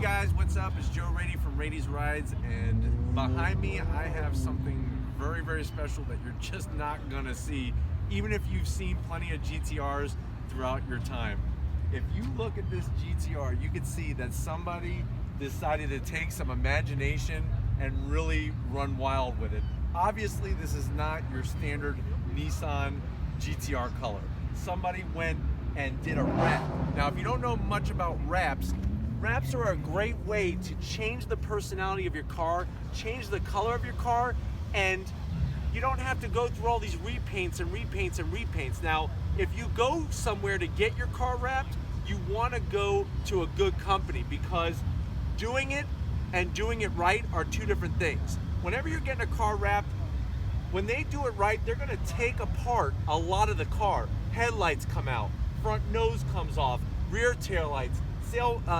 guys, what's up? It's Joe Raiti from Raiti's Rides, and behind me I have something very, very special that you're just not gonna see, even if you've seen plenty of GTRs throughout your time. If you look at this GTR, you can see that somebody decided to take some imagination and really run wild with it. Obviously, this is not your standard Nissan GTR color. Somebody went and did a wrap. Now, if you don't know much about wraps are a great way to change the personality of your car, change the color of your car, and you don't have to go through all these repaints and repaints and repaints. Now, if you go somewhere to get your car wrapped, you want to go to a good company, because doing it and doing it right are two different things. Whenever you're getting a car wrapped, when they do it right, they're going to take apart a lot of the car. Headlights come out, front nose comes off, rear tail lights,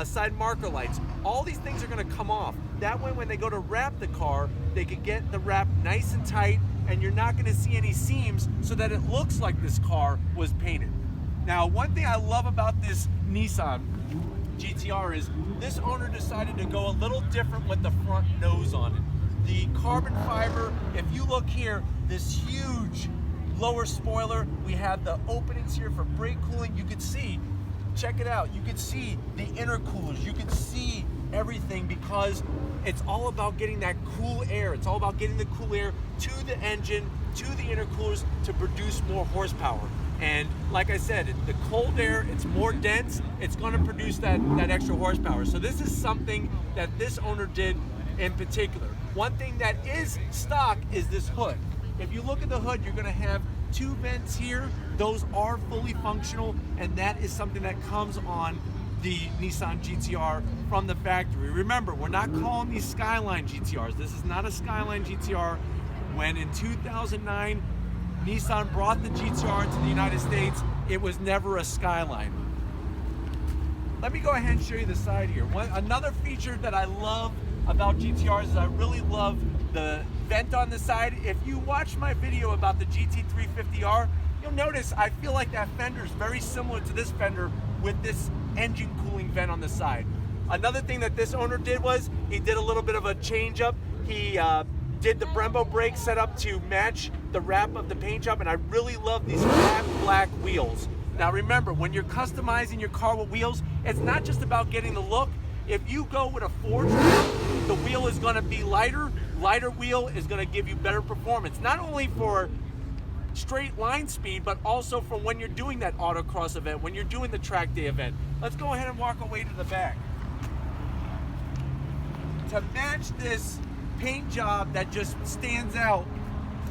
side marker lights. All these things are going to come off. That way, when they go to wrap the car, they can get the wrap nice and tight, and you're not going to see any seams, so that it looks like this car was painted. Now, one thing I love about this Nissan GTR is this owner decided to go a little different with the front nose on it. The carbon fiber, if you look here, this huge lower spoiler, we have the openings here for brake cooling. You can see, check it out, you can see the intercoolers, you can see everything, because it's all about getting that cool air. It's all about getting the cool air to the engine, to the intercoolers, to produce more horsepower. And like I said, the cold air, it's more dense, it's going to produce that extra horsepower. So this is something that this owner did in particular. One thing that is stock is this hood. If you look at the hood, you're going to have two vents here. Those are fully functional, and that is something that comes on the Nissan GTR from the factory. Remember, we're not calling these Skyline GTRs. This is not a Skyline GTR. When in 2009, Nissan brought the GTR to the United States, it was never a Skyline. Let me go ahead and show you the side here. Another feature that I love about GTRs is I really love the vent on the side. If you watch my video about the GT350R, you'll notice I feel like that fender is very similar to this fender with this engine cooling vent on the side. Another thing that this owner did was he did a little bit of a change up. He did the Brembo brakes set up to match the wrap of the paint job, and I really love these flat black wheels. Now remember, when you're customizing your car with wheels, it's not just about getting the look. If you go with a forged wheel, the wheel is going to be lighter. Lighter wheel is going to give you better performance, not only for straight line speed, but also for when you're doing that autocross event, when you're doing the track day event. Let's go ahead and walk away to the back. To match this paint job that just stands out,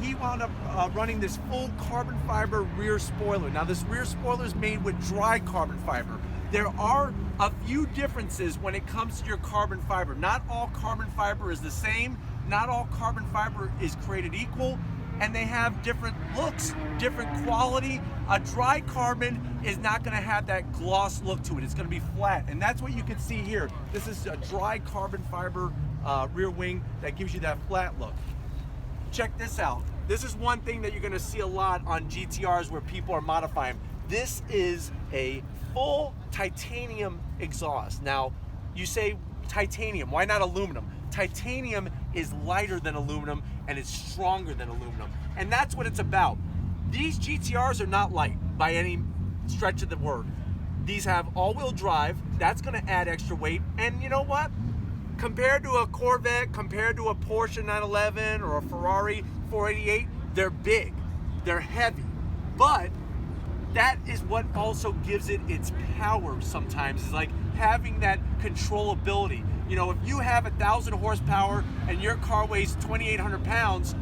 he wound up running this full carbon fiber rear spoiler. Now, this rear spoiler is made with dry carbon fiber. There are a few differences when it comes to your carbon fiber. Not all carbon fiber is the same. Not all carbon fiber is created equal, and they have different looks, different quality. A dry carbon is not going to have that gloss look to it. It's going to be flat, and that's what you can see here. This is a dry carbon fiber rear wing that gives you that flat look. Check this out. This is one thing that you're going to see a lot on GTRs where people are modifying. This is a full titanium exhaust. Now, you say titanium, why not aluminum? Titanium is lighter than aluminum, and it's stronger than aluminum. And that's what it's about. These GTRs are not light by any stretch of the word. These have all-wheel drive. That's going to add extra weight. And you know what? Compared to a Corvette, compared to a Porsche 911 or a Ferrari 488, they're big, they're heavy. But that is what also gives it its power sometimes, is like having that controllability. You know, if you have 1,000 horsepower and your car weighs 2,800 pounds,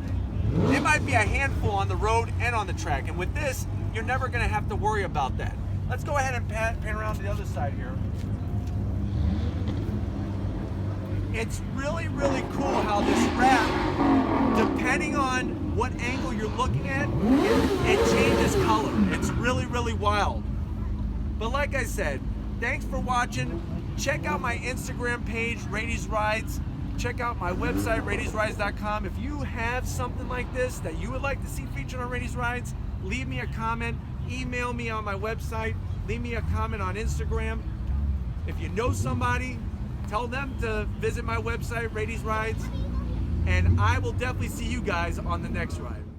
it might be a handful on the road and on the track. And with this, you're never going to have to worry about that. Let's go ahead and pan around to the other side here. It's really, really cool how this wrap, depending on what angle you're looking at, it changes color. It's really, really wild. But like I said, thanks for watching. Check out my Instagram page, Raiti's Rides. Check out my website, raitisrides.com. If you have something like this that you would like to see featured on Raiti's Rides, leave me a comment, email me on my website, leave me a comment on Instagram. If you know somebody, tell them to visit my website, Raity's Rides, and I will definitely see you guys on the next ride.